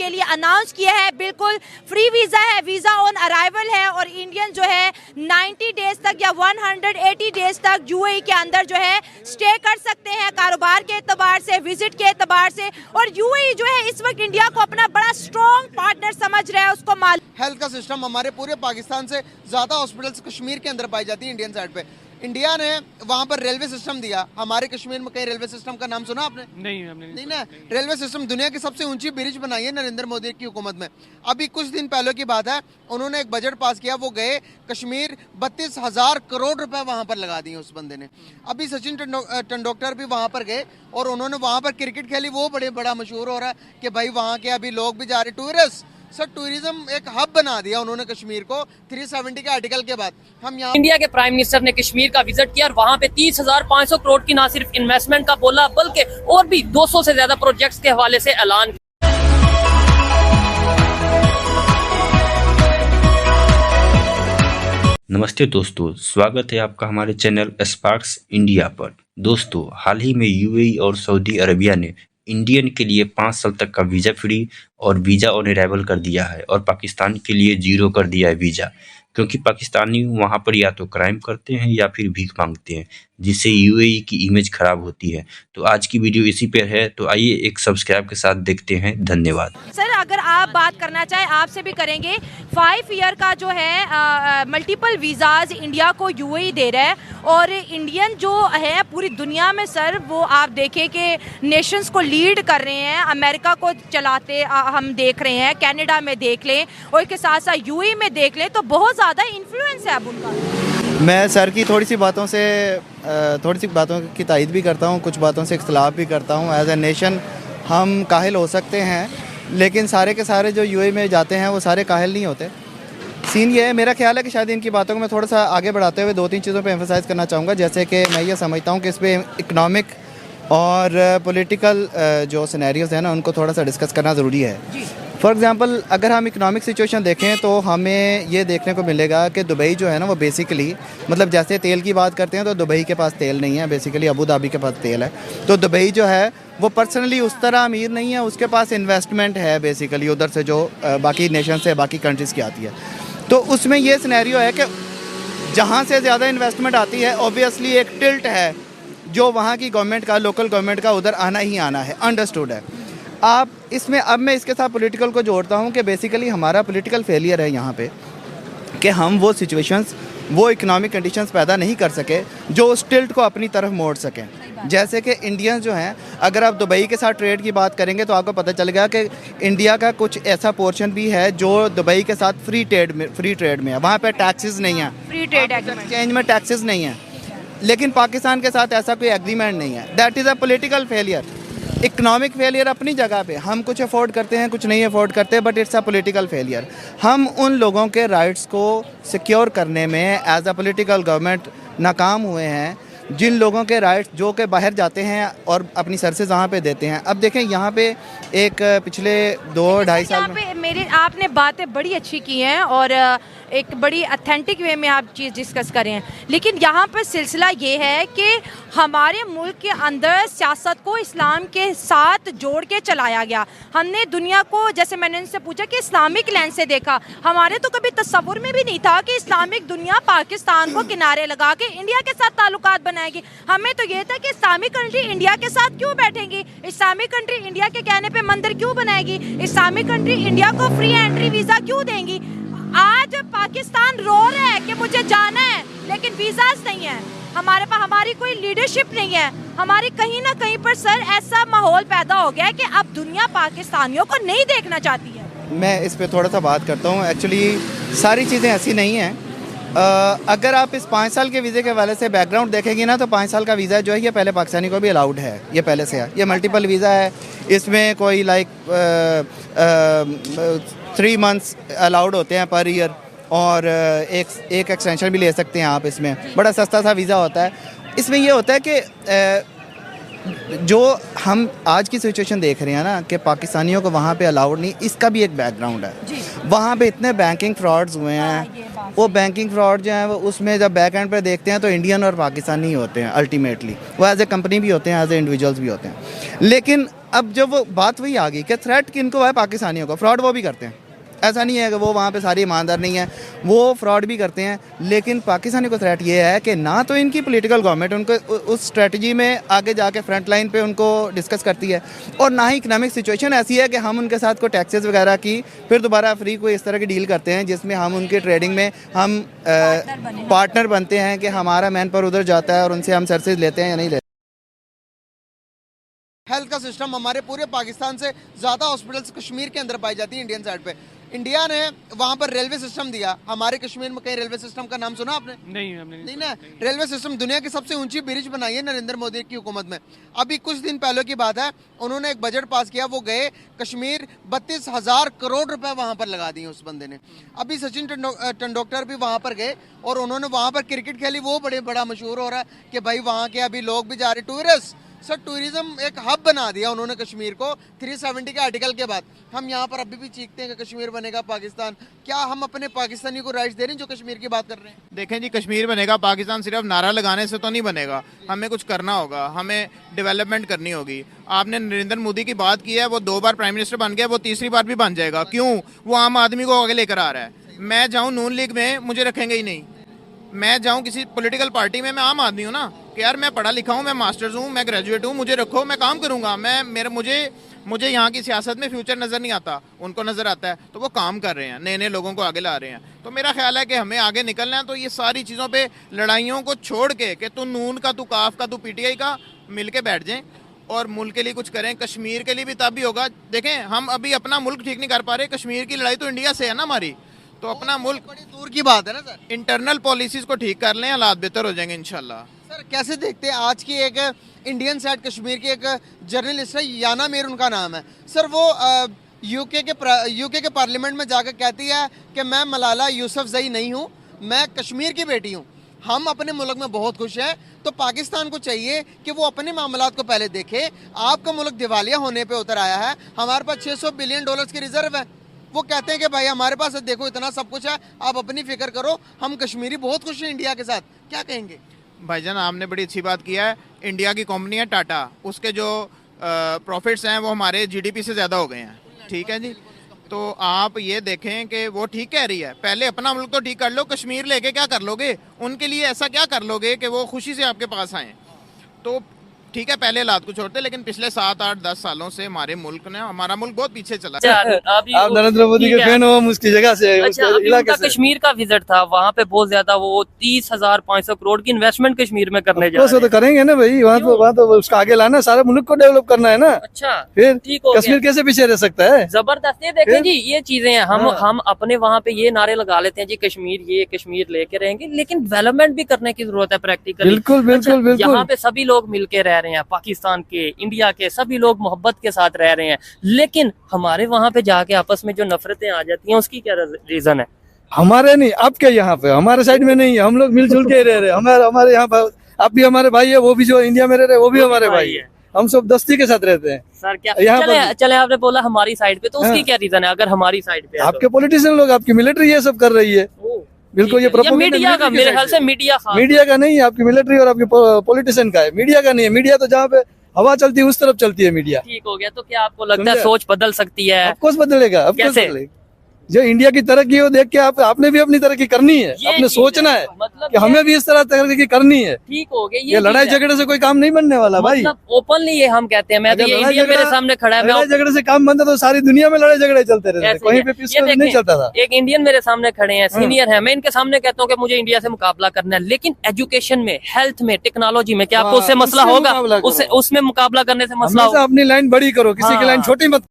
के लिए अनाउंस किया है। बिल्कुल फ्री वीज़ा है, वीज़ा ऑन अराइवल है और इंडियन जो है 90 डेज तक या 180 डेज तक यूएई के अंदर जो है स्टे कर सकते हैं, कारोबार के एतबार से, विजिट के एतबार से। और यूएई जो है इस वक्त इंडिया को अपना बड़ा स्ट्रॉन्ग पार्टनर समझ रहा है। उसको मालूम हेल्थ का सिस्टम हमारे पूरे पाकिस्तान से ज़्यादा हॉस्पिटल्स कश्मीर के अंदर पाई जाती है इंडियन साइड पे। इंडिया ने वहाँ पर रेलवे सिस्टम दिया, हमारे कश्मीर में कहीं रेलवे सिस्टम का नाम सुना आपने? नहीं, हमने नहीं ना। रेलवे सिस्टम दुनिया की सबसे ऊंची ब्रिज बनाई है नरेंद्र मोदी की हुकूमत में। अभी कुछ दिन पहले की बात है, उन्होंने एक बजट पास किया, वो गए कश्मीर, 32,000 करोड़ रुपए वहाँ पर लगा दिए उस बंदे ने। अभी सचिन तेंदुलकर भी वहाँ पर गए और उन्होंने वहाँ पर क्रिकेट खेली, वो बड़ा मशहूर हो रहा है कि भाई वहाँ के अभी लोग भी जा रहे टूरिस्ट। सर टूरिज्म एक हब बना दिया उन्होंने कश्मीर को 370 के आर्टिकल के बाद। हम यहाँ इंडिया के प्राइम मिनिस्टर ने कश्मीर का विजिट किया और वहाँ पे 30,500 करोड़ की ना सिर्फ इन्वेस्टमेंट का बोला बल्कि और भी 200 से ज्यादा प्रोजेक्ट्स के हवाले से ऐलान। नमस्ते दोस्तों, स्वागत है आपका हमारे चैनल स्पार्क्स इंडिया पर। दोस्तों, हाल ही में यूएई और सऊदी अरबिया ने इंडियन के लिए 5 साल तक का वीज़ा फ्री और वीज़ा ऑन अराइवल कर दिया है और पाकिस्तान के लिए 0 कर दिया है वीज़ा, क्योंकि पाकिस्तानी वहाँ पर या तो क्राइम करते हैं या फिर भीख मांगते हैं, जिससे यूएई की इमेज खराब होती है। तो आज की वीडियो इसी पर है, तो आइए एक सब्सक्राइब के साथ देखते हैं। धन्यवाद। सर, अगर आप बात करना चाहें, आपसे भी करेंगे, 5 ईयर का जो है मल्टीपल वीज़ाज इंडिया को यूएई दे रहा है और इंडियन जो है पूरी दुनिया में सर वो आप देखें कि नेशंस को लीड कर रहे हैं। अमेरिका को चलाते हम देख रहे हैं, कनाडा में देख लें और इसके साथ साथ यूएई में देख लें, तो बहुत ज़्यादा इन्फ्लुएंस है अब उनका। मैं सर की थोड़ी सी बातों की तायद भी करता हूँ, कुछ बातों से इख्तलाफ भी करता हूँ। एज ए नेशन हम काहिल हो सकते हैं, लेकिन सारे के सारे जो यूएई में जाते हैं वो सारे काहिल नहीं होते। सीन ये है, मेरा ख्याल है कि शायद इनकी बातों को मैं थोड़ा सा आगे बढ़ाते हुए 2-3 चीज़ों पे एम्फसाइज करना चाहूँगा। जैसे कि मैं ये समझता हूँ कि इस पर इकनॉमिक और पॉलिटिकल जो सिनेरियोज़ हैं ना, उनको थोड़ा सा डिस्कस करना ज़रूरी है। फॉर एग्ज़ाम्पल, अगर हम इकनॉमिक सिचुएशन देखें तो हमें ये देखने को मिलेगा कि दुबई जो है ना, वो बेसिकली मतलब जैसे तेल की बात करते हैं तो दुबई के पास तेल नहीं है, बेसिकली अबू धाबी के पास तेल है। तो दुबई जो है वो पर्सनली उस तरह अमीर नहीं है, उसके पास इन्वेस्टमेंट है बेसिकली उधर से जो बाकी नेशन से, बाकी कंट्रीज़ की आती है। तो उसमें ये सिनेरियो है कि जहाँ से ज़्यादा इन्वेस्टमेंट आती है, ऑब्वियसली एक टिल्ट है जो वहाँ की गवर्नमेंट का, लोकल गवर्नमेंट का उधर आना ही आना है, अंडरस्टूड है। आप इसमें अब मैं इसके साथ पॉलिटिकल को जोड़ता हूँ कि बेसिकली हमारा पॉलिटिकल फेलियर है यहाँ पे कि हम वो सिचुएशंस, वो इकोनॉमिक कंडीशंस पैदा नहीं कर सके जो उस टिल्ट को अपनी तरफ मोड़ सकें। जैसे कि इंडियंस जो हैं, अगर आप दुबई के साथ ट्रेड की बात करेंगे तो आपको पता चल गया कि इंडिया का कुछ ऐसा पोर्शन भी है जो दुबई के साथ फ्री ट्रेड में है। वहाँ पे टैक्सेस नहीं है, फ्री ट्रेड एक्सचेंज में टैक्सेस नहीं है। लेकिन पाकिस्तान के साथ ऐसा कोई एग्रीमेंट नहीं है। That is a political failure. Economic failure अपनी जगह पे, हम कुछ अफोर्ड करते हैं, कुछ नहीं अफोर्ड करते, but it's a political failure. हम उन लोगों के राइट्स को सिक्योर करने में एज अ पॉलिटिकल गवर्नमेंट नाकाम हुए हैं, जिन लोगों के राइट्स जो कि बाहर जाते हैं और अपनी सर्विसेज वहाँ पे देते हैं। अब देखें, यहाँ पे एक पिछले 2-2.5 साल में आपने बातें बड़ी अच्छी की हैं और एक बड़ी अथेंटिक वे में आप चीज़ डिस्कस करें हैं, लेकिन यहाँ पर सिलसिला ये है कि हमारे मुल्क के अंदर सियासत को इस्लाम के साथ जोड़ के चलाया गया। हमने दुनिया को, जैसे मैंने उनसे पूछा कि इस्लामिक लेंस से देखा, हमारे तो कभी तस्वुर में भी नहीं था कि इस्लामिक दुनिया पाकिस्तान को किनारे लगा के इंडिया के साथ ताल्लुकात बनाएगी। हमें तो ये था कि इस्लामिक कंट्री इंडिया के साथ क्यों बैठेंगी, इस्लामिक कंट्री इंडिया के कहने पे मंदिर क्यों बनाएगी, इस्लामिक कंट्री इंडिया को फ्री एंट्री वीज़ा क्यों देंगी। आज पाकिस्तान रो रहा है कि मुझे जाना है, लेकिन वीज़ाज नहीं है हमारे पास, हमारी कोई लीडरशिप नहीं है हमारी। कहीं ना कहीं पर सर ऐसा माहौल पैदा हो गया है कि अब दुनिया पाकिस्तानियों को नहीं देखना चाहती है। मैं इस पे थोड़ा सा बात करता हूँ। एक्चुअली सारी चीज़ें ऐसी नहीं हैं। अगर आप इस 5 साल के वीज़े के वाले से बैकग्राउंड देखेंगे ना, तो 5 साल का वीज़ा जो है ये पहले पाकिस्तानी को भी अलाउड है, ये पहले से है। ये मल्टीपल वीज़ा है, इसमें कोई 3 मंथ्स अलाउड होते हैं पर ईयर और एक एक्सटेंशन भी ले सकते हैं आप। इसमें बड़ा सस्ता सा वीज़ा होता है। इसमें ये होता है कि जो हम आज की सिचुएशन देख रहे हैं ना कि पाकिस्तानियों को वहाँ पे अलाउड नहीं, इसका भी एक बैकग्राउंड है। वहाँ पे इतने बैंकिंग फ्रॉड्स हुए हैं, वो बैंकिंग फ्रॉड जो हैं वो उसमें जब बैक एंड पे देखते हैं तो इंडियन और पाकिस्तानी होते हैं अल्टीमेटली। वो एज ए कंपनी भी होते हैं, एज ए इंडिविजुअल्स भी होते हैं। लेकिन अब जब वो बात वही आ गई कि थ्रेट किनको है, पाकिस्तानियों को, फ्रॉड वो भी करते हैं। ऐसा नहीं है कि वो वहाँ पे सारे ईमानदार नहीं है, वो फ्रॉड भी करते हैं। लेकिन पाकिस्तानी को थ्रेट ये है कि ना तो इनकी पॉलिटिकल गवर्नमेंट उनको उस स्ट्रेटजी में आगे जाके फ्रंट लाइन पे उनको डिस्कस करती है, और ना ही इकनॉमिक सिचुएशन ऐसी है कि हम उनके साथ कोई टैक्सेस वगैरह की फिर दोबारा फ्री कोई इस तरह की डील करते हैं जिसमें हम उनके ट्रेडिंग में हम पार्टनर बनते हैं कि हमारा मैन पावर उधर जाता है और उनसे हम सर्विस लेते हैं या नहीं लेते। हेल्थ का सिस्टम हमारे पूरे पाकिस्तान से ज़्यादा हॉस्पिटल्स कश्मीर के अंदर पाई जाती है इंडियन साइड पे। इंडिया ने वहाँ पर रेलवे सिस्टम दिया, हमारे कश्मीर में कहीं रेलवे सिस्टम का नाम सुना आपने? नहीं हमने नहीं ना। रेलवे सिस्टम दुनिया की सबसे ऊंची ब्रिज बनाई है नरेंद्र मोदी की हुकूमत में। अभी कुछ दिन पहले की बात है, उन्होंने एक बजट पास किया, वो गए कश्मीर, 32,000 करोड़ रुपए वहाँ पर लगा दिए उस बंदे ने। अभी सचिन तेंदुलकर भी वहाँ पर गए और उन्होंने वहाँ पर क्रिकेट खेली, वो बड़ा मशहूर हो रहा है कि भाई वहाँ के अभी लोग भी जा रहे, टूरिस्ट। सर टूरिज्म एक हब बना दिया उन्होंने कश्मीर को 370 के आर्टिकल के बाद। हम यहाँ पर अभी भी चीखते हैं कि कश्मीर बनेगा पाकिस्तान। क्या हम अपने पाकिस्तानी को राइट्स दे रहे हैं जो कश्मीर की बात कर रहे हैं? देखें जी, कश्मीर बनेगा पाकिस्तान सिर्फ नारा लगाने से तो नहीं बनेगा, हमें कुछ करना होगा, हमें डेवलपमेंट करनी होगी। आपने नरेंद्र मोदी की बात की है, वो 2 बार प्राइम मिनिस्टर बन गया, वो तीसरी बार भी बन जाएगा। क्यों? वो आम आदमी को आगे लेकर आ रहा है। मैं जाऊँ नून लीग में, मुझे रखेंगे ही नहीं। मैं जाऊँ किसी पॉलिटिकल पार्टी में, मैं आम आदमी हूँ ना, कि यार मैं पढ़ा लिखा हूँ, मैं मास्टर्स हूँ, मैं ग्रेजुएट हूँ, मुझे रखो, मैं काम करूँगा। मुझे यहाँ की सियासत में फ्यूचर नज़र नहीं आता, उनको नज़र आता है, तो वो काम कर रहे हैं, नए नए लोगों को आगे ला रहे हैं। तो मेरा ख्याल है कि हमें आगे निकलना है, तो ये सारी चीज़ों पे लड़ाइयों को छोड़ के कि तू नून का, तू काफ का, तू पीटीआई का, मिल के बैठ जाएं और मुल्क के लिए कुछ करें। कश्मीर के लिए भी तब भी होगा। देखें, हम अभी अपना मुल्क ठीक नहीं कर पा रहे, कश्मीर की लड़ाई तो इंडिया से है ना हमारी, तो अपना मुल्क बड़ी दूर की बात है ना सर। इंटरनल पॉलिसीज को ठीक कर लें, हालात बेहतर हो जाएंगे इंशाल्लाह। सर कैसे देखते हैं आज की एक इंडियन साइड कश्मीर की एक जर्नलिस्ट है, याना मीर उनका नाम है सर, वो यूके के पार्लियामेंट में जाकर कहती है कि मैं मलाला यूसुफजई नहीं हूँ, मैं कश्मीर की बेटी हूँ। हम अपने मुल्क में बहुत खुश हैं, तो पाकिस्तान को चाहिए कि वो अपने मामलात को पहले देखे। आपका मुल्क दिवालिया होने पे उतर आया है, हमारे पास $600 बिलियन की रिजर्व है। वो कहते हैं कि भाई हमारे पास देखो इतना सब कुछ है, आप अपनी फिक्र करो, हम कश्मीरी बहुत खुश हैं इंडिया के साथ। क्या कहेंगे? भाईजान, आपने बड़ी अच्छी बात किया है। इंडिया की कंपनी है टाटा, उसके जो प्रॉफिट्स हैं वो हमारे जीडीपी से ज़्यादा हो गए हैं। ठीक है जी, तो आप ये देखें कि वो ठीक कह रही है। पहले अपना मुल्क तो ठीक कर लो, कश्मीर लेके क्या कर लोगे? उनके लिए ऐसा क्या कर लोगे कि वो खुशी से आपके पास आएँ? तो ठीक है, पहले हालात को छोड़ते, लेकिन पिछले 7, 8, 10 सालों से हमारे मुल्क ने, हमारा मुल्क बहुत पीछे चला। आप नरेंद्र मोदी के फैन हो, हम उसकी जगह से, अच्छा, उनका कश्मीर का विजिट था, वहाँ पे बहुत ज्यादा वो 30,500 करोड़ की इन्वेस्टमेंट कश्मीर में करने जा रहे हैं। तो करेंगे ना भाई, वहाँ तो उसका आगे लाना, सारे मुल्क को डेवलप करना है ना। अच्छा, फिर ठीक हो कश्मीर कैसे पीछे रह सकता है? जबरदस्त। ये देखें जी, ये चीजें हैं, हम अपने वहाँ पे ये नारे लगा लेते हैं जी, कश्मीर लेके रहेंगे, लेकिन डेवलपमेंट भी करने की जरूरत है प्रैक्टिकली। बिल्कुल। यहाँ पे सभी लोग मिलके रह रहे हैं, पाकिस्तान के, इंडिया के, सभी लोग मोहब्बत के साथ रह रहे हैं, लेकिन हमारे वहाँ पे जाके आपस में जो नफरतें आ जाती हैं, उसकी क्या रीजन है? हमारे नहीं, आपके यहाँ पे, हमारे साइड में नहीं है, हम लोग मिलजुल के रह रहे हैं। हमारे यहाँ पर आप भी हमारे भाई है, वो भी जो इंडिया में रह रहे हैं वो भी हमारे भाई है, हम सब दोस्ती के साथ रहते हैं। सर क्या चले आपने बोला हमारी साइड पे, तो उसकी क्या रीजन है अगर हमारी साइड पे? आपके पॉलिटिशियन लोग, आपकी मिलिट्री ये सब कर रही है। बिल्कुल, ये मीडिया का, मेरे ख्याल से मीडिया का नहीं है, आपकी मिलिट्री और आपकी पॉलिटिशियन का है, मीडिया का नहीं है। मीडिया तो जहाँ पे हवा चलती है उस तरफ चलती है मीडिया। ठीक हो गया, तो क्या आपको लगता है सोच बदल सकती है? ऑफ कोर्स बदलेगा, ऑफ कोर्स कैसे? बदलेगा। जो इंडिया की तरक्की हो देख के आपने भी अपनी तरक्की करनी है, आपने सोचना है मतलब कि हमें भी इस तरह तरक्की करनी है। ठीक हो गया, ये लड़ाई झगड़े से कोई काम नहीं बनने वाला भाई। ओपनली ये हम कहते हैं, मैं तो ये इंडिया मेरे सामने खड़ा है, लड़ाई झगड़े से काम बनता तो सारी दुनिया में लड़ाई झगड़े चलते रहते, कहीं पे पीसफुल नहीं चलता था। एक इंडियन मेरे सामने खड़े हैं, सीनियर है, मैं इनके सामने कहता हूँ कि मुझे इंडिया से मुकाबला करना है, लेकिन एजुकेशन में, हेल्थ में, टेक्नोलॉजी में क्या आपको उससे मसला होगा? उसमें मुकाबला करने से मसला होगा? अपनी लाइन बड़ी करो, किसी की लाइन छोटी मत